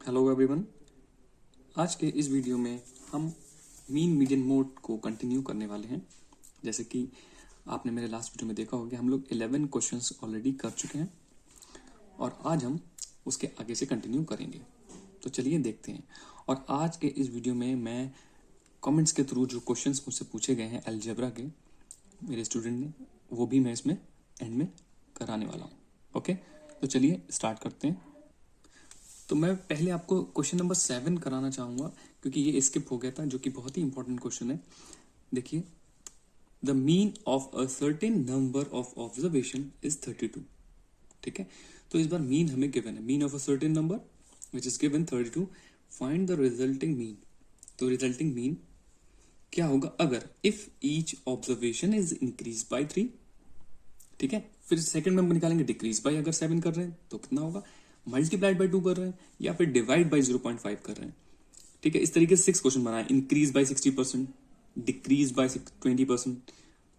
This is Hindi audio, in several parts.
Hello everyone. आज के इस वीडियो में हम मीन मीडियन मोड को कंटिन्यू करने वाले हैं। जैसे कि आपने मेरे लास्ट वीडियो में देखा होगा, हम लोग 11 क्वेश्चंस ऑलरेडी कर चुके हैं और आज हम उसके आगे से कंटिन्यू करेंगे। तो चलिए देखते हैं। और आज के इस वीडियो में मैं कमेंट्स के थ्रू जो क्वेश्चंस मुझसे पूछे गए हैं अलजेब्रा के मेरे स्टूडेंट ने, वो भी मैं इसमें एंड में कराने वाला हूँ। ओके, तो चलिए स्टार्ट करते हैं। तो मैं पहले आपको क्वेश्चन नंबर 7 कराना चाहूंगा क्योंकि ये स्किप हो गया था, जो कि बहुत ही इंपॉर्टेंट क्वेश्चन है। देखिए, the mean of a certain number of observation is 32। ठीक है, तो इस बार मीन हमें गिवन है, mean of a certain number which is given 32। Find the resulting mean. तो रिजल्टिंग मीन क्या होगा अगर if each observation is increase by 3। ठीक है, फिर सेकंड में हम निकालेंगे डिक्रीज बाय, अगर 7 कर रहे हैं तो कितना होगा, मल्टीप्लाइड बाय 2 कर रहे हैं या फिर डिवाइड बाय 0.5 कर रहे हैं। ठीक है, इस तरीके से 6 क्वेश्चन बनाए, इंक्रीज बाय 60%, डिक्रीज बाय 20%।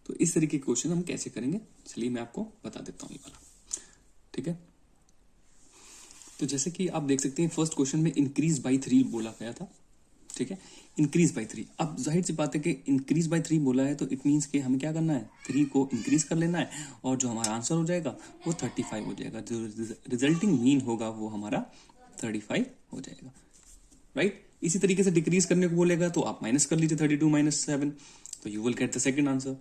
तो इस तरीके के क्वेश्चन हम कैसे करेंगे, चलिए मैं आपको बता देता हूं ये वाला। ठीक है, तो जैसे कि आप देख सकते हैं फर्स्ट क्वेश्चन में इंक्रीज बाय 3 बोला गया था। ठीक है, इंक्रीज बाय 3। अब जाहिर सी बात है कि इंक्रीज बाय 3 बोला है तो इट मीन्स कि हमें क्या करना है, 3 को इंक्रीज कर लेना है और जो हमारा आंसर हो जाएगा वो 35 हो जाएगा। जो रिजल्टिंग मीन होगा वो हमारा 35 हो जाएगा। राइट, इसी तरीके से डिक्रीज करने को बोलेगा तो आप माइनस कर लीजिए 32 माइनस 7, तो you will get the second answer.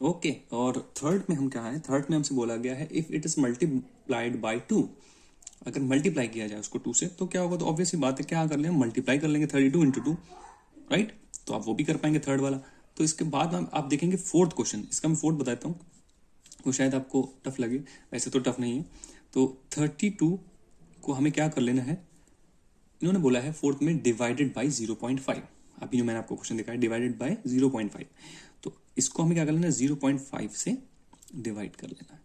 Okay, और थर्ड में हम क्या है, थर्ड में हमसे बोला गया है if it is multiplied by 2। अगर मल्टीप्लाई किया जाए उसको 2 से तो क्या होगा, तो ऑब्वियसली बात है क्या कर लेंगे, मल्टीप्लाई कर लेंगे 32 इंटू 2। राइट, तो आप वो भी कर पाएंगे थर्ड वाला। तो इसके बाद आप देखेंगे फोर्थ क्वेश्चन, इसका मैं फोर्थ बताता हूँ, वो शायद आपको टफ लगे, वैसे तो टफ नहीं है। तो 32 को हमें क्या कर लेना है, इन्होंने बोला है फोर्थ में डिवाइडेड बाय 0.5। अभी जो मैंने आपको क्वेश्चन दिखाया डिवाइडेड बाय 0.5, तो इसको हमें क्या कर लेना है, 0.5 से डिवाइड कर लेना है,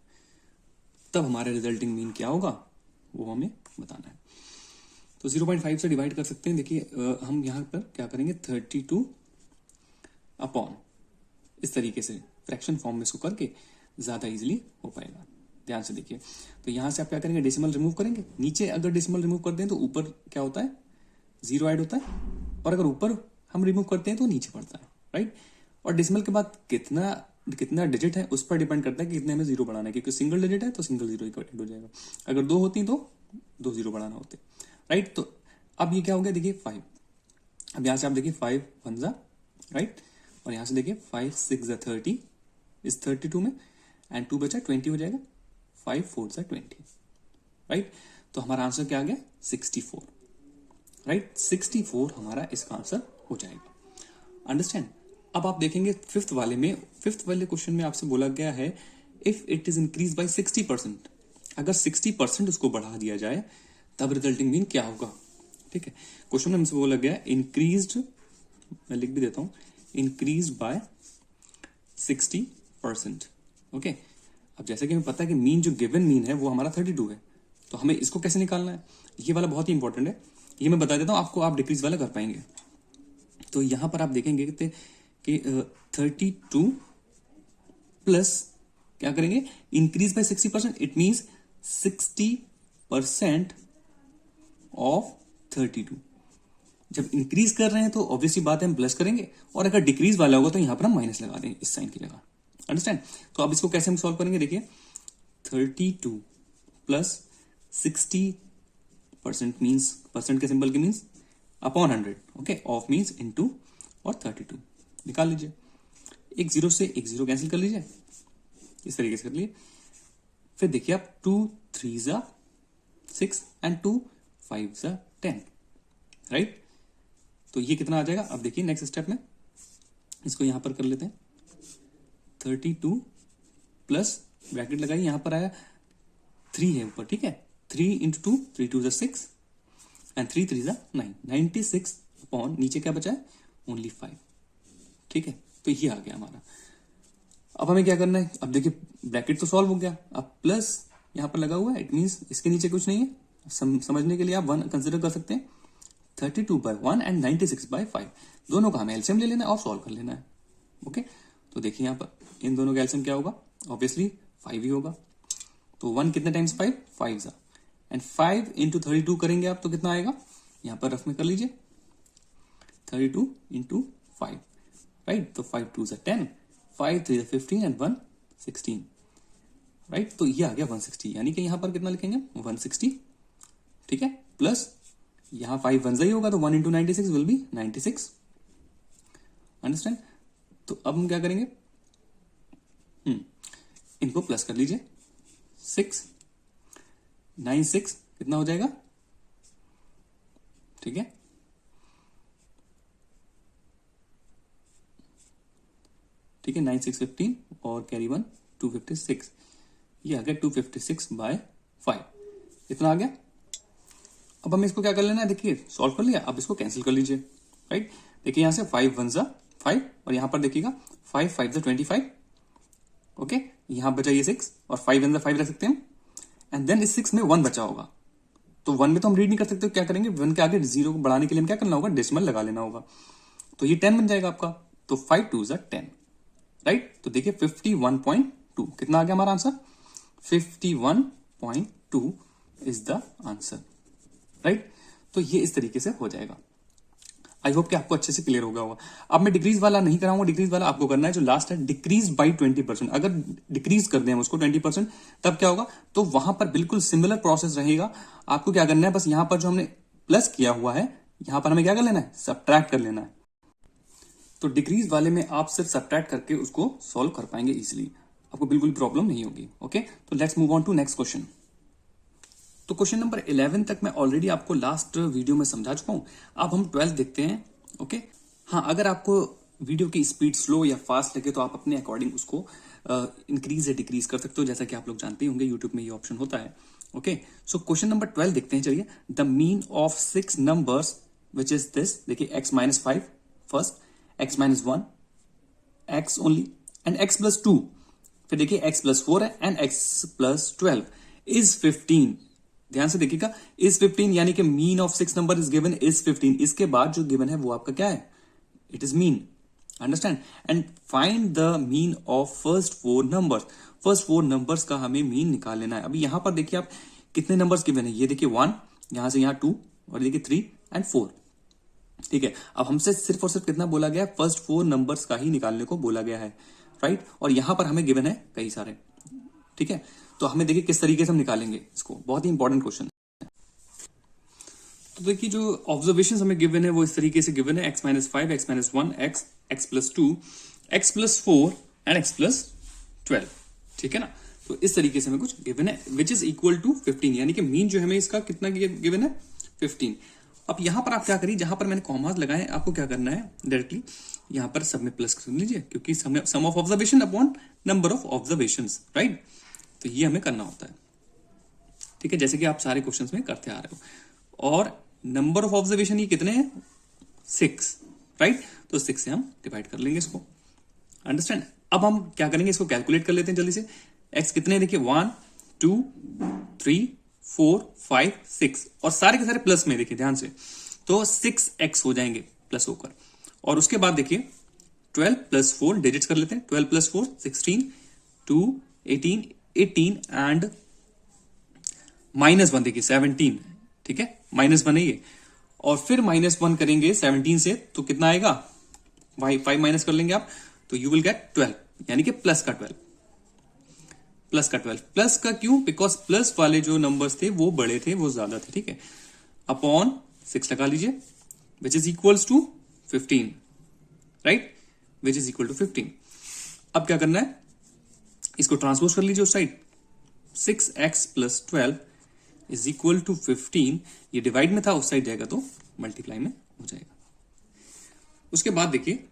तब हमारा रिजल्टिंग मीन क्या होगा वो हमें बताना है। तो 0.5 से डिवाइड कर सकते हैं। देखिए हम यहाँ पर क्या करेंगे, 32 अपॉन, इस तरीके से फ्रैक्शन फॉर्म में इसको करके ज्यादा इजीली हो पाएगा। ध्यान से देखिए, तो यहां से आप क्या करेंगे, डेसिमल रिमूव करेंगे। नीचे अगर डेसिमल रिमूव कर दें तो ऊपर क्या होता है, 0 ऐड होता है, और अगर ऊपर हम रिमूव करते हैं तो नीचे पड़ता है। राइट, और डेसिमल के बाद कितना कितना डिजिट है उस पर डिपेंड करता है कि कितने हमें 0 बढ़ाना है, क्योंकि सिंगल डिजिट है तो सिंगल 0 ही ऐड हो जाएगा। अगर 2 होती तो 2 0 बढ़ाना होते। राइट, तो अब ये क्या हो गया, देखिए 5। अब यहां से आप देखिए 5 1 जा, राइट, और यहां से देखिए 5 6 जा 30 इस 32 में, एंड 2 बचा 20 हो जाएगा, 5 4 जा 20। राइट, तो हमारा आंसर क्या आ गया, 64। राइट, 64 हमारा इसका आंसर हो जाएगा। अंडरस्टैंड। अब आप देखेंगे फिफ्थ वाले में, फिफ्थ वाले क्वेश्चन में आपसे बोला गया है if it is increase by 60%। अगर 60% उसको बढ़ा दिया जाए तब रिजल्टिंग मीन क्या होगा। ठीक है, क्वेश्चन में हमसे बोला गया इंक्रीज्ड, मैं लिख भी देता हूं, इंक्रीज बाय 60%। ओके, अब जैसे कि हमें पता है कि मीन जो गिवन मीन है वो हमारा 32 है, तो हमें इसको कैसे निकालना है, ये वाला बहुत ही इंपॉर्टेंट है, ये मैं बता देता हूं आपको, आप डिक्रीज वाला कर पाएंगे। तो यहां पर आप देखेंगे कि 32 प्लस क्या करेंगे, increase by 60%, it means 60% of 32। जब इंक्रीज कर रहे हैं तो ऑब्वियसली बात है हम प्लस करेंगे, और अगर डिक्रीज वाला होगा तो यहां पर हम माइनस लगा देंगे इस साइन की जगह। अंडरस्टैंड। तो अब इसको कैसे हम सॉल्व करेंगे, देखिए 32 प्लस 60% मीन्स, परसेंट के सिंबल के means upon 100, okay, of means into और 32 निकाल लीजिए। एक 0 से एक 0 कैंसिल कर लीजिए, इस तरीके से कर लिए। फिर देखिए आप 2 3 जा 6 एंड 2 5 जा 10। राइट, तो ये कितना आ जाएगा, अब देखिए नेक्स्ट स्टेप में इसको यहां पर कर लेते हैं। 32 प्लस ब्रैकेट लगाइए, यहां पर आया 3 है ऊपर, ठीक है, 3 इंटू 2, 3 2 जा 6 एंड 3 3 जा 9, 96 अपॉन नीचे क्या बचा है, ओनली 5। ठीक है, तो ये आ गया हमारा। अब हमें क्या करना है, अब देखिए ब्रैकेट तो सॉल्व हो गया, अब प्लस यहां पर लगा हुआ है, इट मींस इसके नीचे कुछ नहीं है। समझने के लिए आप 1 कंसिडर कर सकते हैं। 32 बाय 1 एंड 96 बाय 5, दोनों का हमें एलसीएम ले लेना है और सॉल्व कर लेना है। ओके, तो देखिए यहां पर इन दोनों का एलसीएम क्या होगा, ऑब्वियसली 5 ही होगा। तो 1 कितने टाइम्स 5 5 जा, एंड 5 इंटू 32 करेंगे आप तो कितना आएगा, यहां पर रफ में कर लीजिए 32 इंटू 5, राइट। तो 5 2 10, 5 3 15 एंड 1 16, राइट। तो ये आ गया 160, यानी कि यहां पर कितना लिखेंगे 160, ठीक है। प्लस यहां 5 1 ही होगा तो 1 इंटू 96 विल बी 96, अंडरस्टैंड। तो अब हम क्या करेंगे, इनको प्लस कर लीजिए, 6 9 6 कितना हो जाएगा, ठीक है। ठीक है, 9 6 15 और कैरी 1 256, ये आ गया 256/5, इतना आ गया। अब हमें इसको क्या कर लेना है, देखिए सॉल्व कर लिया, अब इसको कैंसिल कर लीजिए, राइट। देखिए यहां से 5 1 5 और यहां पर देखिएगा 5 5 25, ओके। यहां बचा ये 6 और 5 1 5 रख सकते हैं, एंड देन इस 6 में 1 बचा होगा, तो 1 में तो हम रीड नहीं कर सकते, क्या करेंगे 1 के आगे 0 को बढ़ाने के लिए हम क्या करना होगा, डेसिमल लगा लेना होगा, तो ये 10 बन जाएगा आपका। तो 5 2 10, राइट। तो देखिए 51.2 कितना आ गया हमारा answer, 51.2 is the answer, right. तो ये इस तरीके से हो जाएगा। आई होप कि आपको अच्छे से क्लियर होगा। अब मैं डिक्रीज वाला नहीं कराऊंगा, डिक्रीज वाला आपको करना है, जो लास्ट है डिक्रीज बाई 20%। अगर डिक्रीज कर दें उसको 20% तब क्या होगा, तो वहां पर बिल्कुल सिमिलर प्रोसेस रहेगा। आपको क्या करना है, बस यहां पर जो हमने प्लस किया हुआ है, यहां पर हमें क्या कर लेना है, सब्ट्रैक्ट कर लेना है। तो डिक्रीज वाले में आप सिर्फ सब्ट्रैक्ट करके उसको सॉल्व कर पाएंगे इजिली, आपको बिल्कुल प्रॉब्लम नहीं होगी। ओके, तो let's move on to next question. तो क्वेश्चन नंबर 11 तक मैं ऑलरेडी आपको लास्ट वीडियो में समझा चुका हूं। अब हम 12 देखते हैं। ओके, हाँ, अगर आपको वीडियो की स्पीड स्लो या फास्ट लगे तो आप अपने अकॉर्डिंग उसको इंक्रीज या डिक्रीज कर सकते हो, जैसा कि आप लोग जानते होंगे यूट्यूब में ये ऑप्शन होता है। ओके, सो क्वेश्चन नंबर 12 देखते हैं। चलिए, the mean of 6 numbers which is this. देखिए x-5 first, x-1, x only and x+2, फिर देखिए x+4 है एंड x+12 इज 15। ध्यान से देखिएगा, इज 15 यानी कि mean of 6 number is given is 15। इसके बाद जो गिवन है वो आपका क्या है, it is mean, understand. And find the mean of first 4 numbers. First 4 numbers का हमें मीन निकाल लेना है। अभी यहां पर देखिए आप कितने नंबर्स गिवन है, ये देखिए 1, यहां से यहां 2 और देखिए 3 एंड 4। ठीक है, अब हमसे सिर्फ और सिर्फ कितना बोला गया है, फर्स्ट 4 नंबर्स का ही निकालने को बोला गया है, राइट। और यहां पर हमें गिवन है कई सारे, ठीक है। तो हमें देखिए किस तरीके से हम निकालेंगे इसको, बहुत ही इंपॉर्टेंट क्वेश्चन है। तो देखिए जो ऑब्जर्वेशन हमें गिवन है वो इस तरीके से गिवन है, x-5, x-1, x+2, x+4 and x+12, ठीक है ना। तो इस तरीके से हमें कुछ गिवन है विच इज इक्वल टू 15, यानी कि मीन जो हमें इसका कितना गिवन है, 15। अब यहां पर आप क्या करिए, जहां पर मैंने कॉमास लगाए आपको क्या करना है, डायरेक्टली यहां पर सब में प्लस कर लीजिए, क्योंकि sum of observation upon number of observations, right. तो ये हमें करना होता है, ठीक है, जैसे कि आप सारे क्वेश्चंस में करते आ रहे हो। और नंबर ऑफ ऑब्जर्वेशन ये कितने हैं, 6, राइट। तो 6 से हम डिवाइड कर लेंगे इसको, अंडरस्टैंड। अब हम क्या करेंगे, इसको कैलकुलेट कर लेते हैं जल्दी से। x कितने, देखिए 1 2 3 4 5 6 और सारे के सारे प्लस में, देखिए ध्यान से, तो 6x हो जाएंगे प्लस होकर। और उसके बाद देखिए 12 + 4 डिजिट्स कर लेते हैं, 12 + 4 16, 2 18 एंड -1 देखिए 17, ठीक है, -1 है ये। और फिर -1 करेंगे 17 से तो कितना आएगा, 5 माइनस कर लेंगे आप, तो यू विल गेट 12, यानी कि प्लस का 12। प्लस का क्यों, बिकॉज प्लस वाले जो नंबर्स थे वो बड़े थे, वो ज्यादा थे, ठीक है। अपॉन 6 लगा लीजिए, which is equals to 15, right, which is equal to 15। अब क्या करना है, इसको ट्रांसपोज कर लीजिए उस side, 6x + 12 is equal to 15। ये डिवाइड में था, उस साइड जाएगा तो मल्टीप्लाई में हो जाएगा। उसके बाद देखिए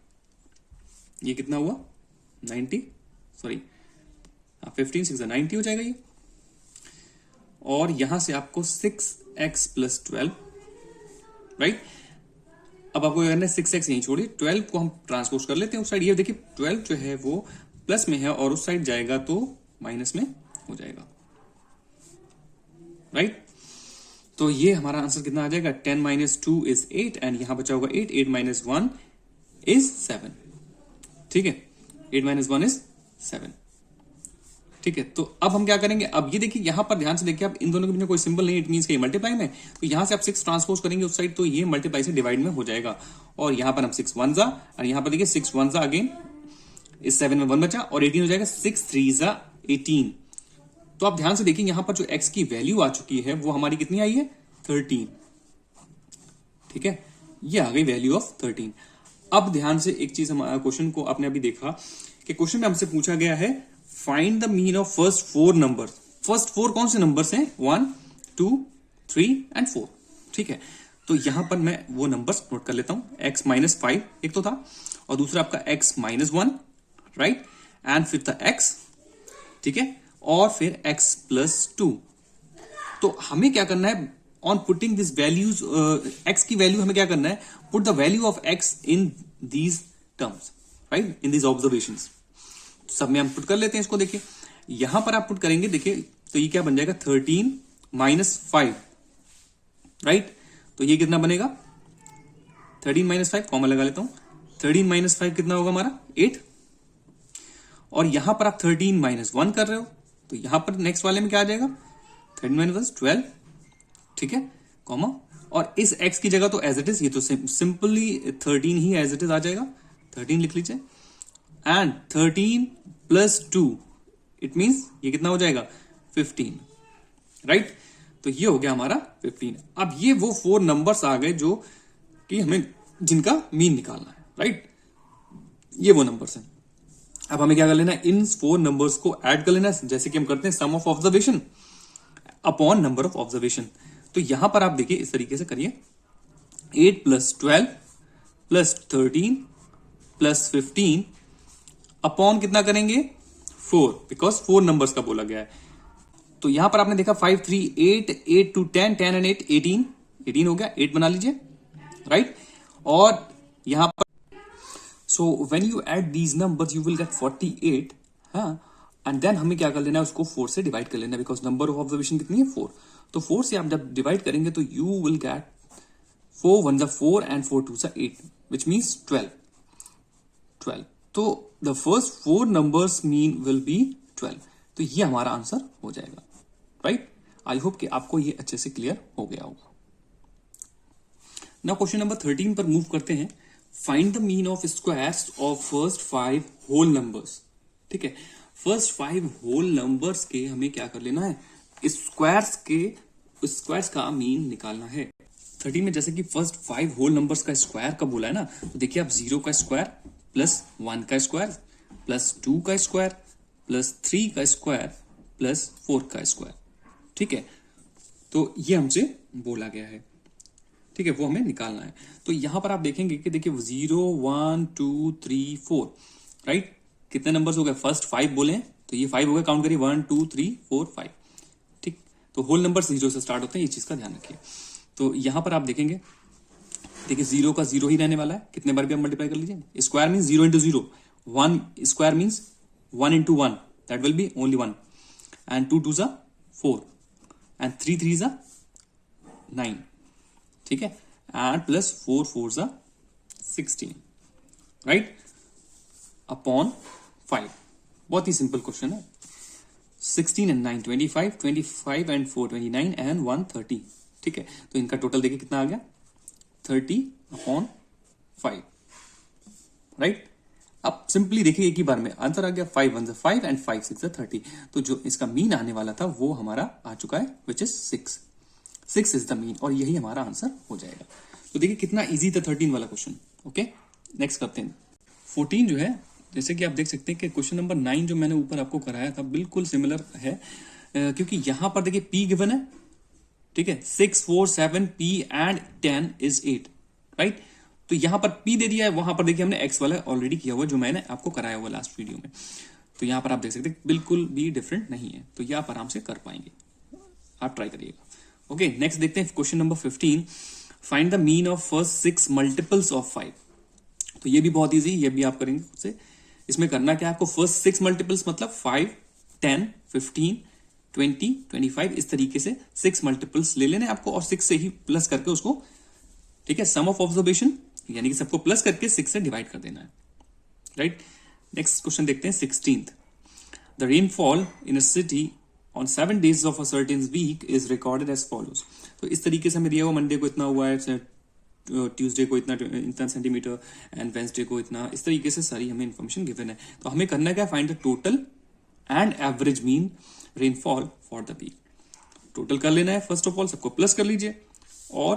ये कितना हुआ, 90, सॉरी 15 6 90 हो जाएगा ये। और यहां से आपको 6x + 12, राइट। अब आपको करना है 6x यहीं छोड़िए, 12 को हम ट्रांसपोज कर लेते हैं उस साइड। ये देखिए 12 जो है वो प्लस में है और उस साइड जाएगा तो माइनस में हो जाएगा, राइट। तो ये हमारा आंसर कितना आ जाएगा, 10 - 2 इज 8 एंड यहां बचा होगा 8, 8 - 1 इज 7, ठीक है, 8 - 1 इज 7, ठीक है, तो अब हम क्या करेंगे, अब ये देखिए यहां पर ध्यान से देखिए, आप इन दोनों के बीच में कोई सिंबल नहीं, इट मींस कि मल्टीप्लाई में, तो यहां से आप 6 ट्रांसपोज करेंगे उस साइड, तो ये मल्टीप्लाई से डिवाइड में हो जाएगा। और यहां पर हम 6 1 जा, और यहां पर देखिए 6 1 जा अगेन, इस 7 में 1 बचा और 18 हो जाएगा, 6 3 जा 18। तो आप ध्यान से देखिए यहां पर जो x की वैल्यू आ चुकी है वो हमारी कितनी आई है, 13। ठीक है, ये आ गई वैल्यू ऑफ 13। अब ध्यान से एक चीज, हमारा क्वेश्चन को आपने अभी देखा कि क्वेश्चन में हमसे पूछा गया है find the mean of first 4 number. First 4 कौन से नंबर्स हैं, 1 2 3 एंड 4। ठीक है, तो यहां पर मैं वो नंबर्स नोट कर लेता हूं, x -5 एक तो था, और दूसरा आपका x -1, राइट, एंड फिर था x, ठीक है, और फिर x +2। तो हमें क्या करना है, on putting this values, x की वैल्यू हमें क्या करना है, put the value of x in these terms, right, in these observations. सब में हम पुट कर लेते हैं इसको। देखिए यहां पर आप पुट करेंगे, देखिए तो ये क्या बन जाएगा, 13 -5, राइट, तो ये कितना बनेगा, 13 -5, कॉमा लगा लेता हूं, 13 -5 कितना होगा हमारा, 8। और यहां पर आप 13 -1 कर रहे हो, तो यहां पर नेक्स्ट वाले में क्या आ जाएगा, 13 -1 12, ठीक है, कॉमा, और इस x की जगह तो एज इट इज, ये तो सिंपली 13 ही एज इट इज आ जाएगा, 13 लिख लीजिए, एंड 13 +2 इट मींस ये कितना हो जाएगा, 15, राइट। तो ये हो गया हमारा 15। अब ये वो 4 नंबर्स आ गए जो कि हमें जिनका मीन निकालना है, राइट, ये वो नंबर्स हैं। अब हमें क्या कर लेना है, इन 4 नंबर्स को ऐड कर लेना है, जैसे कि हम करते हैं sum of observation upon number of observation. तो यहां पर आप देखिए इस तरीके से करिए, 8 + 12 + 13 + 15 अपॉन कितना करेंगे, 4, बिकॉज 4 नंबर्स का बोला गया है। तो यहां पर आपने देखा 5 3 8, 8 2 10, 10 and 8 18, 18 हो गया, 8 बना लीजिए, राइट। और यहां पर so when you add these numbers you will get 48, हाँ, एंड देन हमें क्या कर लेना है, उसको 4 से डिवाइड कर लेना है, बिकॉज नंबर ऑफ ऑब्जर्वेशन कितनी है, 4। तो 4 से आप जब डिवाइड करेंगे तो you will get 4 1 4 and 4 2 8, which means 12। तो the first 4 numbers mean will be 12। तो ये हमारा आंसर हो जाएगा, राइट। आई होप कि आपको ये अच्छे से क्लियर हो गया होगा। नाउ क्वेश्चन नंबर 13 पर मूव करते हैं। Find the mean of squares of first 5 whole numbers. ठीक है, फर्स्ट 5 होल नंबर्स के हमें क्या कर लेना है, स्क्वायर्स का मीन निकालना है। 13 में जैसे कि फर्स्ट 5 होल नंबर्स का स्क्वायर का बोला है ना, तो देखिए आप 0 का स्क्वायर प्लस 1 का स्क्वायर प्लस 2 का स्क्वायर प्लस 3 का स्क्वायर प्लस 4 का स्क्वायर, ठीक है, तो ये हमसे बोला गया है, ठीक है, वो हमें निकालना है। तो यहां पर आप देखेंगे कि देखिए 0 1 2 3 4, राइट, कितने नंबर्स हो गए, फर्स्ट 5 बोले तो ये 5 हो गए, काउंट करिए 1 2 3 4 5, ठीक। तो होल नंबर 0 से स्टार्ट होते हैं, ये चीज का ध्यान रखिए। तो यहां पर आप देखेंगे, देखिए 0 का 0 ही रहने वाला है, कितने बार भी आप मल्टीप्लाई कर लीजिए। Square means 0 into 0, 1 square means 1 into 1, that will be only 1, and 2 2s are 4 and 3 3s are 9, ठीक है, and plus 4 4s are 16, right, upon 5। बहुत ही सिंपल क्वेश्चन है। 16 and 9 25, 25 and 4 29 and 1 30, ठीक है, तो इनका टोटल देखिए कितना आ गया, 30/5, राइट। अब सिंपली देखिए एक ही बार में आंसर आ गया, 5 1 5 एंड 5 6 30। तो जो इसका मीन आने वाला था वो हमारा आ चुका है, which is 6 is the mean, और यही हमारा आंसर हो जाएगा। तो देखिए कितना इजी था 13 वाला क्वेश्चन। ओके, नेक्स्ट करते हैं 14 जो है, जैसे कि आप देख सकते हैं कि क्वेश्चन नंबर 9 जो मैंने ऊपर आपको कराया था बिल्कुल सिमिलर है, क्योंकि यहां पर देखिए P गिवन है, ठीक है, 6 4 7 P एंड 10 is 8, राइट। तो यहां पर P दे दिया है, वहां पर देखिए हमने X वाला ऑलरेडी किया हुआ जो मैंने आपको कराया हुआ लास्ट वीडियो में। तो यहां पर आप देख सकते हैं बिल्कुल भी डिफरेंट नहीं है, तो ये आप आराम से कर पाएंगे, आप ट्राई करिएगा। ओके, नेक्स्ट देखते हैं question number 15। Find the mean of first 6 multiples of 5। तो ये भी बहुत ईजी, ये भी आप करेंगे खुद से। इसमें करना क्या है आपको, फर्स्ट 6 मल्टीपल्स मतलब 5 10 15 20 25, इस तरीके से 6 मल्टीपल्स ले लेने आपको, और 6 से ही प्लस करके उसको, ठीक है, सम ऑफ ऑब्जर्वेशन यानी कि सबको प्लस करके 6 से डिवाइड कर देना है, राइट। नेक्स्ट क्वेश्चन देखते हैं 16th। The rainfall in a city on 7 days of a certain week is recorded as follows. तो इस तरीके से हमें दिया हुआ, मंडे को इतना हुआ है, ट्यूसडे को इतना सेंटीमीटर एंड वेंसडे को इतना, इस तरीके से सारी हमें इन्फॉर्मेशन गिवन है। तो हमें करना क्या, find the total and average mean rainfall for the week. Total कर लेना है, फर्स्ट ऑफ ऑल सबको प्लस कर लीजिए, और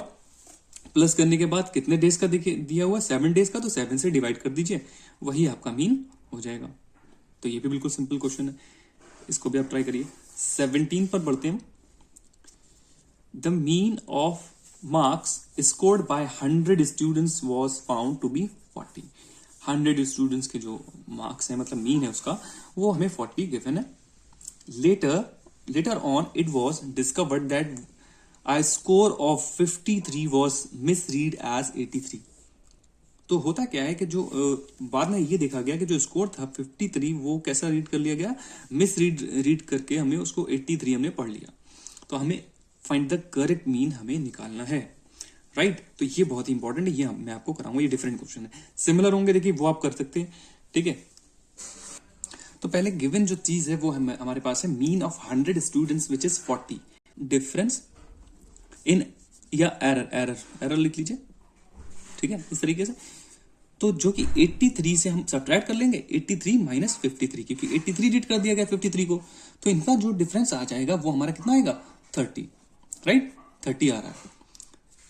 प्लस करने के बाद कितने डेज का दिया हुआ, 7 days का, तो 7 से डिवाइड कर दीजिए, वही आपका मीन हो जाएगा। तो ये भी बिल्कुल सिंपल क्वेश्चन है, इसको भी आप ट्राई करिए। 17 पर बढ़ते हैं। The mean of marks scored by 100 students was found to be 40। 100 students के जो मार्क्स है, मतलब मीन है उसका, वो हमें 40 गिवन है। Later on it was discovered that a score of 53 was misread as 83। तो होता क्या है कि जो बाद में ये देखा गया कि जो स्कोर था 53, वो कैसा रीड कर लिया गया, रीड करके हमें उसको 83 हमने पढ़ लिया। तो हमें फाइंड द करेक्ट मीन हमें निकालना है, राइट। तो ये बहुत ही इंपॉर्टेंट है, ये मैं आपको कराऊंगा। ये डिफरेंट क्वेश्चन है, सिमिलर होंगे, देखिए वो आप कर सकते हैं, ठीक है। तो पहले गिवन जो चीज है वो हमारे पास है mean of 100 students which is 40। Difference in या एरर लिख लीजिए, ठीक है, इस तरीके से। तो जो कि 83 से हम सब्ट्रैक्ट कर लेंगे, 83 माइनस 53, क्योंकि 83 रीड कर दिया गया 53 को, तो इनका जो डिफरेंस आ जाएगा वो हमारा कितना आएगा, 30, राइट, 30 आ रहा है।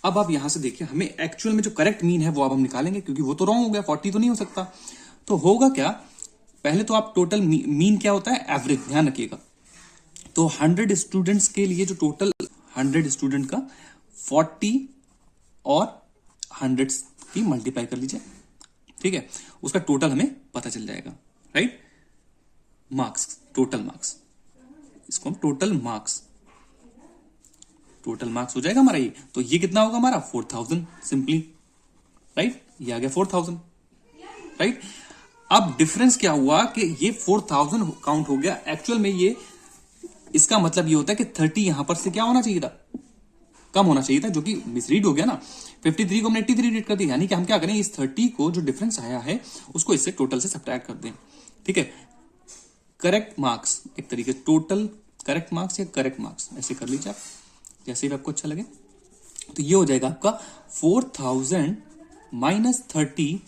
अब आप यहां से देखिए, हमें एक्चुअल में जो करेक्ट मीन है वो अब हम निकालेंगे, क्योंकि वो तो रॉन्ग हो गया, 40 तो नहीं हो सकता। तो होगा क्या, पहले तो आप टोटल मीन क्या होता है, एवरेज, ध्यान रखिएगा। तो 100 स्टूडेंट्स के लिए जो टोटल 100 स्टूडेंट का 40 और 100 की मल्टीप्लाई कर लीजिए, ठीक है, उसका टोटल हमें पता चल जाएगा, राइट। मार्क्स, टोटल मार्क्स, इसको हम टोटल मार्क्स हो जाएगा हमारा ये। तो ये कितना होगा हमारा, 4000 सिंपली, राइट, ये आ गया 4000, राइट। अब डिफरेंस क्या हुआ कि ये 4000 काउंट हो गया, एक्चुअल में ये, इसका मतलब ये होता है कि 30 यहां पर से क्या होना चाहिए था, कम होना चाहिए था, जो कि मिसरीड हो गया ना। 53 को हमने 83 रीड कर दिया, यानी कि हम क्या करें, इस 30 को जो डिफरेंस आया है उसको इससे टोटल से सब्ट्रैक्ट कर दें, ठीक है। करेक्ट मार्क्स, एक तरीके टोटल करेक्ट मार्क्स या करेक्ट मार्क्स, ऐसे कर लीजिए आप, जैसे भी आपको अच्छा लगे। तो ये हो जाएगा आपका 4000 माइनस 30,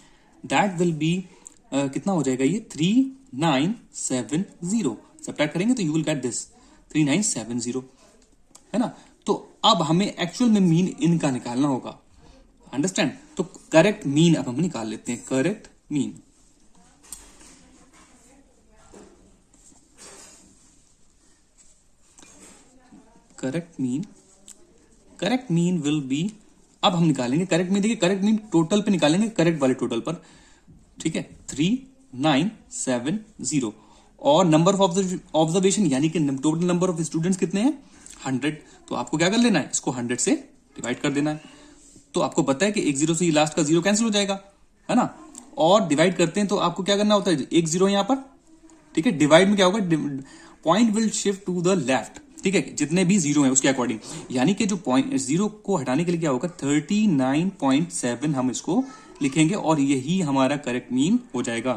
दैट विल बी कितना हो जाएगा, ये 3970। सब्ट्रैक्ट करेंगे तो यू विल गेट दिस 3970, है ना। तो अब हमें एक्चुअल में मीन इनका निकालना होगा, अंडरस्टैंड। तो करेक्ट मीन अब हम निकाल लेते हैं, correct mean. Correct mean will be, अब हम निकालेंगे करेक्ट मीन। देखिए करेक्ट मीन टोटल पे निकालेंगे, करेक्ट वाले टोटल पर, ठीक है, 3970। और नंबर ऑफ ऑब्जर्वेशन, यानी कि टोटल नंबर ऑफ स्टूडेंट्स कितने हैं, 100। तो आपको क्या कर लेना है, इसको 100 से डिवाइड कर देना है। तो आपको पता है कि एक 0 से लास्ट का 0 कैंसिल हो जाएगा, है ना। और डिवाइड करते हैं तो आपको क्या करना होता है, एक 0 यहां पर, ठीक है। डिवाइड में क्या होगा, point will shift to the left, ठीक है, जितने भी 0 है उसके अकॉर्डिंग। यानी कि जो पॉइंट 0 को हटाने के लिए क्या होगा, 39.7 हम इसको लिखेंगे, और यही हमारा करेक्ट मीन हो जाएगा,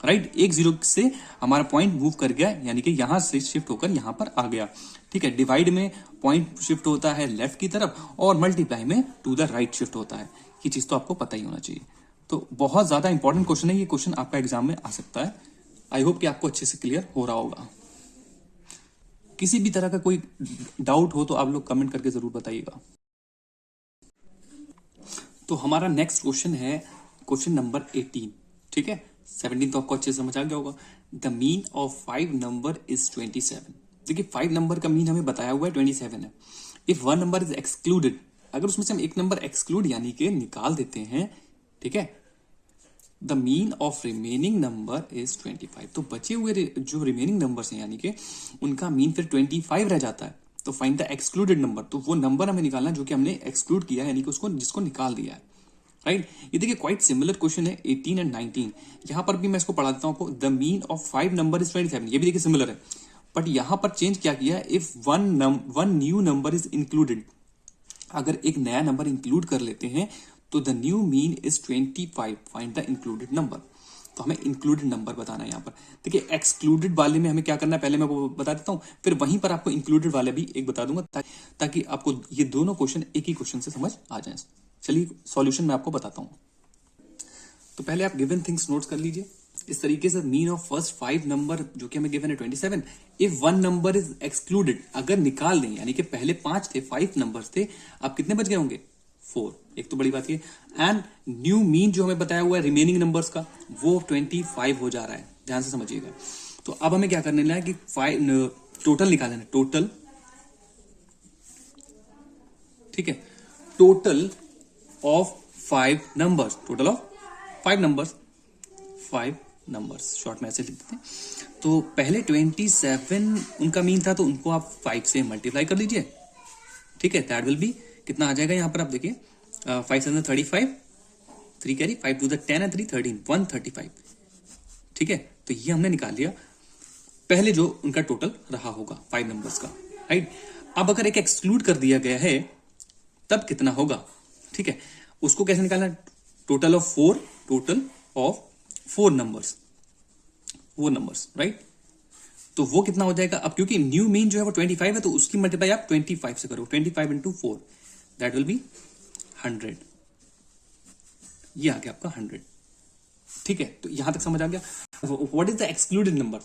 राइट। एक 0 से हमारा पॉइंट मूव कर गया, यानी कि यहां से शिफ्ट होकर यहां पर आ गया, ठीक है। डिवाइड में पॉइंट शिफ्ट होता है लेफ्ट की तरफ, और मल्टीप्लाई में टू द राइट शिफ्ट होता है। ये चीज तो आपको पता ही होना चाहिए। तो बहुत ज्यादा इंपॉर्टेंट क्वेश्चन है, ये क्वेश्चन आपका एग्जाम में आ सकता है। आई होप कि आपको अच्छे से क्लियर हो रहा होगा। किसी भी तरह का कोई डाउट हो तो आप लोग कमेंट करके जरूर बताइएगा। तो हमारा नेक्स्ट क्वेश्चन है क्वेश्चन नंबर 18, ठीक है। 17 तो आपको अच्छे से समझ आ गया होगा। The mean of 5 number is 27। देखिए 5 नंबर का मीन हमें बताया हुआ है 27 है। इफ 1 नंबर इज एक्सक्लूडेड, अगर उसमें से हम एक नंबर एक्सक्लूड यानी कि निकाल देते हैं, ठीक है, the mean of remaining number is 25। तो बचे हुए जो रिमेनिंग नंबर्स हैं, यानी कि उनका मीन फिर 25 रह जाता है। तो फाइंड द एक्सक्लूडेड नंबर, तो वो नंबर हमें निकालना जो कि हमने एक्सक्लूड किया है, यानी कि उसको जिसको निकाल दिया है, राइट। ये देखिए क्वाइट सिमिलर क्वेश्चन है 18 एंड 19। यहां पर भी मैं इसको पढ़ा देता हूं आपको। The mean of 5 number is 27, ये भी देखिए सिमिलर है, बट यहां पर चेंज क्या किया है, if one new number is included, अगर एक नया नंबर इंक्लूड कर लेते हैं तो the new mean is 25, find the included number. तो हमें इंक्लूडेड नंबर बताना है यहाँ पर। देखिए एक्सक्लूडेड वाले में हमें क्या करना है पहले मैं वो बता देता हूँ, फिर वहीं पर आपको इंक्लूडेड वाले भी एक बता दूंगा ताकि आपको ये दोनों क्वेश्चन एक ही क्वेश्चन से समझ आ जाए। चलिए सॉल्यूशन मैं आपको बताता हूँ। तो पहले आप गिवन थिंग्स नोट कर लीजिए इस तरीके से। मीन ऑफ फर्स्ट 5 नंबर जो कि हमें गिवन है 27, if one number is excluded, अगर निकाल दें यानी कि पहले 5 थे, 5 नंबर्स थे, अब कितने बच गए होंगे 4। एक तो बड़ी बात ये, एंड न्यू मीन जो हमें बताया हुआ है रिमेनिंग नंबर्स का वो 25 हो जा रहा है, ध्यान से समझिएगा। तो अब हमें क्या करने है कि 5 टोटल निकालना है, टोटल, ठीक है, total of 5 numbers, total of 5 numbers, 5 numbers short में ऐसे लिख देते हैं। तो पहले 27 उनका मीन था तो उनको आप 5 से मल्टीप्लाई कर लीजिए, ठीक है। दैट विल बी कितना आ जाएगा यहाँ पर आप देखिए 5 7 35, 3 कैरी 5 2 10 and 3 13, 135, ठीक है। तो ये हमने निकाल लिया पहले जो उनका टोटल रहा होगा 5 नंबर्स का, राइट। अब अगर एक एक्सक्लूड कर दिया गया है तब कितना होगा, ठीक है। उसको कैसे निकालना, total of 4, total of 4 numbers, 4 numbers, right. तो वो कितना हो जाएगा, अब क्योंकि न्यू मीन जो है वो 25 है तो उसकी मल्टीप्लाई आप 25 से करो, 25 into 4, दैट विल बी 100। ये आ गया आपका 100, ठीक है। तो यहां तक समझ आ गया। What is the excluded number,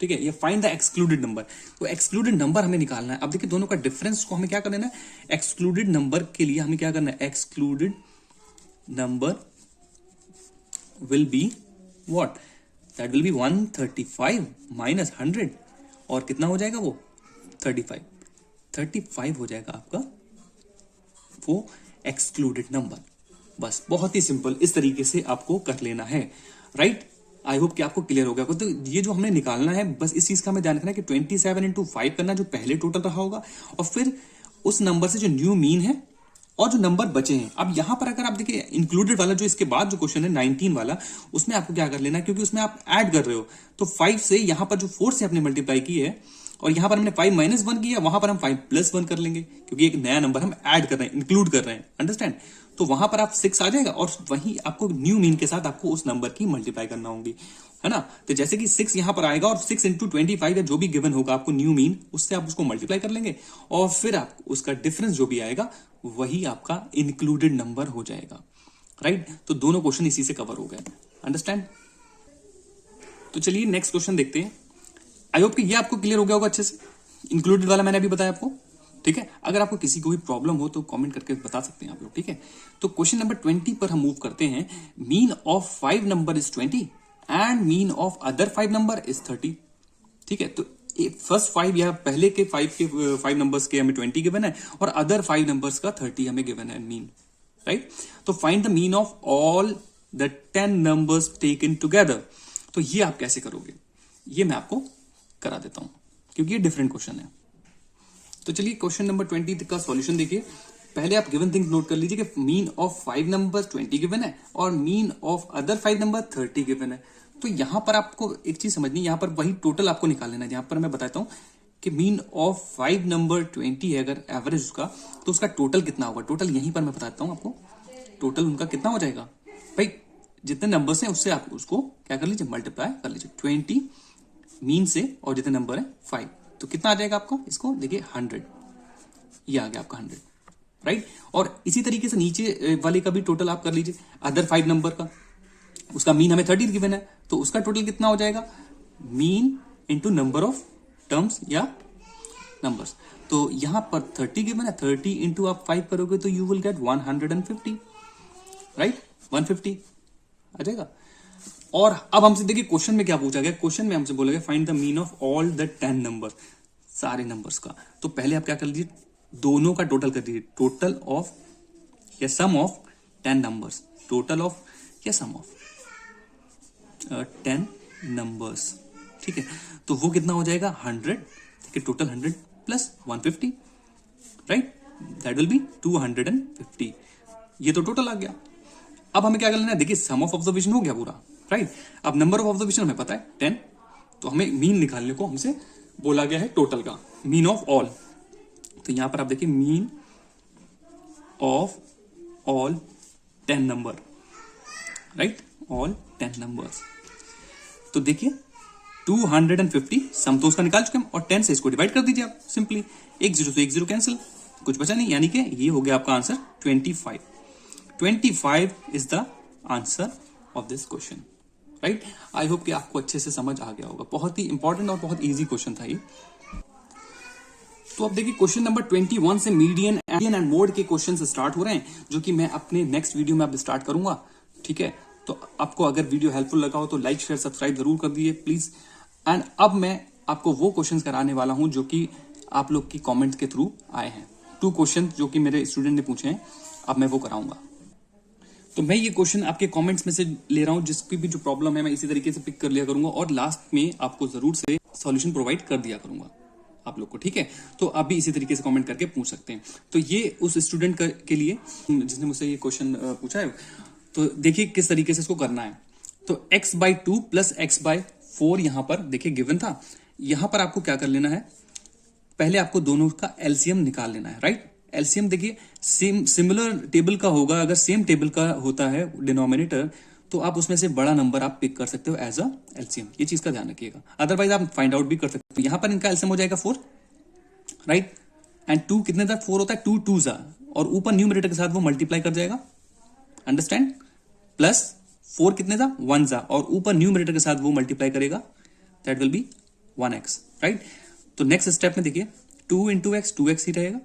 ठीक है, ये फाइंड द एक्सक्लूडेड नंबर। तो एक्सक्लूडेड नंबर हमें निकालना है। अब देखिए दोनों का डिफरेंस को हमें क्या कर लेना है, एक्सक्लूडेड नंबर के लिए हमें क्या करना है, excluded number will be what, that will be 135 minus 100, और कितना हो जाएगा वो 35 हो जाएगा आपका वो एक्सक्लूडेड नंबर। बस बहुत ही सिंपल, इस तरीके से आपको कर लेना है, राइट। आई होप कि आपको क्लियर हो गया। तो ये जो हमने निकालना है बस इस चीज का हमें ध्यान रखना है कि 27 into 5 करना जो पहले टोटल रहा होगा, और फिर उस नंबर से जो न्यू मीन है और जो नंबर बचे हैं। अब यहां पर अगर आप देखिए इंक्लूडेड वाला जो इसके बाद जो क्वेश्चन है 19 वाला, उसमें आपको क्या कर लेना है, क्योंकि उसमें आप ऐड कर रहे हो तो 5 से यहां पर जो 4 से आपने मल्टीप्लाई की है और यहां पर हमने 5 - 1 किया, वहां पर हम 5 + 1 कर लेंगे क्योंकि एक नया नंबर हम ऐड कर रहे हैं, इंक्लूड कर रहे हैं, अंडरस्टैंड। तो वहां पर आप 6 आ जाएगा और वहीं आपको न्यू मीन के साथ आपको उस नंबर की मल्टीप्लाई करना होगी, है ना। तो जैसे कि 6 यहां पर आएगा और 6 into 25 या जो भी गिवन होगा आपको न्यू मीन, उससे आप उसको मल्टीप्लाई कर लेंगे और फिर आप उसका डिफरेंस जो भी आएगा वही आपका इंक्लूडेड नंबर हो जाएगा, राइट। तो दोनों क्वेश्चन इसी से कवर हो गए, अंडरस्टैंड। तो चलिए नेक्स्ट क्वेश्चन देखते हैं। आई होप कि ये आपको क्लियर हो गया होगा अच्छे से। इंक्लूडेड वाला मैंने अभी बताया आपको, ठीक है। अगर आपको किसी को भी प्रॉब्लम हो तो कमेंट करके बता सकते हैं आप लोग, ठीक है। तो क्वेश्चन नंबर 20 पर हम मूव करते हैं। Mean of 5 number is 20 and mean of other 5 number is 30, ठीक है। तो फर्स्ट 5 या पहले के 5 नंबर्स के हमें 20 गिवन है और अदर 5 नंबर्स का 30 हमें गिवन है मीन, राइट। तो find the mean of all the 10 numbers taken together. तो ये आप कैसे करोगे, ये मैं आपको करा देता हूं क्योंकि ये डिफरेंट क्वेश्चन है। तो चलिए क्वेश्चन नंबर 20 का सॉल्यूशन देखिए। पहले आप गिवन थिंग्स नोट कर लीजिए कि मीन ऑफ 5 नंबर 20 गिवन है और mean of other 5 number 30 given है। तो यहां पर आपको एक चीज समझनी, यहां पर वही टोटल आपको निकाल लेना है। यहां पर मैं बताता हूं कि मीन ऑफ 5 नंबर 20 है अगर एवरेज उसका, तो उसका टोटल कितना होगा। टोटल यहीं पर मैं बताता हूं आपको, टोटल उनका कितना हो जाएगा भाई, जितने नंबर्स हैं उससे आप उसको क्या कर लीजिए, मल्टीप्लाई कर लीजिए 20 मीन से, और जितने नंबर है 5, तो कितना आ जाएगा आपका, इसको देखिए 100, ये आ गया आपका 100, राइट। और इसी तरीके से नीचे वाले का भी टोटल आप कर लीजिए, अदर 5 नंबर का, उसका मीन हमें 30 गिवन है तो उसका टोटल कितना हो जाएगा, mean into number of terms या नंबर्स। तो यहां पर 30 गिवन है, 30 इंटू आप 5 करोगे तो यू विल गेट 150, राइट, 150 आ जाएगा। और अब हमसे देखिए क्वेश्चन में क्या पूछा गया, क्वेश्चन में हमसे बोला गया find the mean of all the 10 number, सारे नंबर्स का। तो पहले आप क्या कर लीजिए, दोनों का टोटल कर दीजिए, टोटल ऑफ या सम ऑफ 10 नंबर्स, टोटल ऑफ या सम ऑफ 10 नंबर्स, ठीक है। तो वो कितना हो जाएगा 100, ठीक है, total 100 plus 150, right, that will be 250। ये तो टोटल आ गया। अब हमें क्या करना है, देखिए सम ऑफ ऑब्जर्वेशन हो गया पूरा, राइट। अब नंबर ऑफ ऑब्जर्वेशन हमें पता है 10, तो हमें मीन निकालने को हमसे बोला गया है टोटल का, मीन ऑफ ऑल। तो यहां पर आप देखिए mean of all 10 number, right, all 10 numbers, तो देखिए 250 सम तो उसका निकाल चुके हम, और 10 से इसको डिवाइड कर दीजिए आप सिंपली, एक जीरो से एक जीरो कैंसिल, कुछ बचा नहीं, यानी कि ये हो गया आपका answer 25। 25 is the answer of this question, right. I hope कि आपको अच्छे से समझ आ गया होगा, बहुत ही इंपॉर्टेंट और बहुत इजी क्वेश्चन था ये। तो अब देखिए क्वेश्चन नंबर 21 से मीडियन एंड मोड के क्वेश्चन स्टार्ट हो रहे हैं, जो कि मैं अपने नेक्स्ट वीडियो में अब स्टार्ट करूंगा, ठीक है। तो आपको अगर वीडियो हेल्पफुल लगा हो तो लाइक शेयर सब्सक्राइब जरूर कर दीजिए प्लीज। एंड अब मैं आपको वो क्वेश्चंस कराने वाला हूं जो कि आप लोग की कमेंट के थ्रू आए हैं। 2 क्वेश्चन जो कि मेरे स्टूडेंट ने पूछे हैं, अब मैं वो कराऊंगा। तो मैं ये क्वेश्चन आपके कमेंट्स में से ले रहा हूं, जिसकी भी जो प्रॉब्लम है मैं इसी तरीके से पिक कर लिया करूंगा, और लास्ट में आपको जरूर से सॉल्यूशन प्रोवाइड कर दिया करूंगा आप लोग को, ठीक है। तो आप भी इसी तरीके से कमेंट करके पूछ सकते हैं। तो ये उस स्टूडेंट के लिए जिसने मुझसे ये क्वेश्चन पूछा है, तो देखिए किस तरीके से इसको करना है। तो x/2 प्लस x/4 यहां पर देखिए गिवन था। यहां पर आपको क्या कर लेना है, पहले आपको दोनों का एलसीएम निकाल लेना है, राइट। एलसीएम देखिए सिमिलर टेबल का होगा, अगर सेम टेबल का होता है डिनोमिनेटर, तो आप उसमें से बड़ा नंबर आप पिक कर सकते हो एज अ एलसीएम, ये चीज का ध्यान रखिएगा। अदरवाइज आप फाइंड आउट भी कर सकते हो। यहां पर इनका एलसीएम हो जाएगा 4, राइट। एंड 2 कितने तक 4 होता है, 2 2 जा, और ऊपर न्यूमरेटर के साथ वो मल्टीप्लाई कर जाएगा, अंडरस्टैंड। प्लस 4 कितने था 1 जा, और ऊपर न्यूमरेटर के साथ वो मल्टीप्लाई करेगा, that will be 1x, right. तो नेक्स्ट स्टेप में देखिए 2 इंटू एक्स 2x ही रहेगा,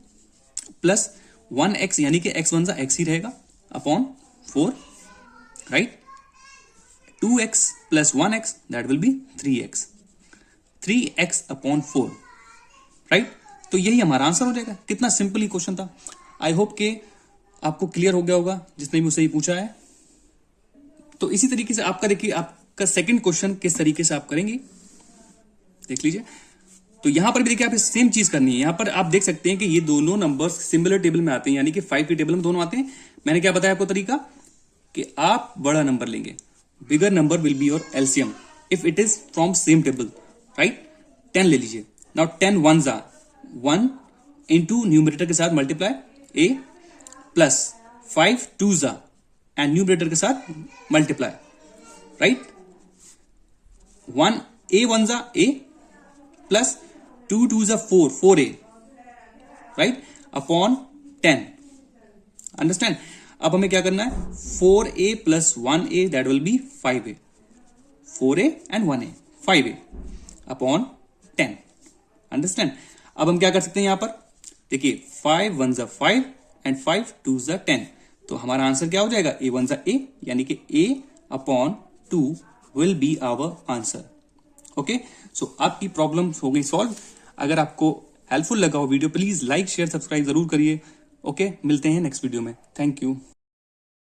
प्लस 1x यानी कि x1 जा x ही रहेगा upon 4, right. 2x plus 1x that will be 3x, 3x upon 4, right. तो यही हमारा आंसर हो जाएगा। कितना सिंपल ही क्वेश्चन था। आई होप के आपको क्लियर हो गया होगा जिसने भी मुझसे ये पूछा है। तो इसी तरीके से आपका देखिए आपका सेकंड क्वेश्चन किस तरीके से आप करेंगे देख लीजिए। तो यहां पर भी देखिए आप सेम चीज करनी है। यहां पर आप देख सकते हैं कि ये दोनों नंबर्स सिमिलर टेबल में आते हैं, यानी कि 5 की टेबल में दोनों आते हैं। मैंने क्या बताया आपको तरीका, कि आप बड़ा नंबर लेंगे, bigger number will be your LCM if it is from same table, right. 10 ले लीजिए। नाउ 10 1 जा 1 इंटू न्यूमरेटर के साथ मल्टीप्लाई a, प्लस 5 2 जा एंड न्यूमरेटर के साथ मल्टीप्लाई, राइट। 1 a 1 जा a, प्लस 2 2 जा 4 4a, राइट, अपॉन 10, अंडरस्टैंड। अब हमें क्या करना है, 4a plus 1a that will be 5a, 4a and 1a 5a upon 10, understand. अब हम क्या कर सकते हैं यहां पर, देखिए 5 1 जा 5 एंड 5 2 जा 10, तो हमारा आंसर क्या हो जाएगा, a 1 जा a, यानी कि a upon 2 will be our answer. Okay, so आपकी प्रॉब्लम हो गई सॉल्व। अगर आपको हेल्पफुल लगा हो video, please like share subscribe जरूर करिए। ओके, मिलते हैं नेक्स्ट वीडियो में। Thank you.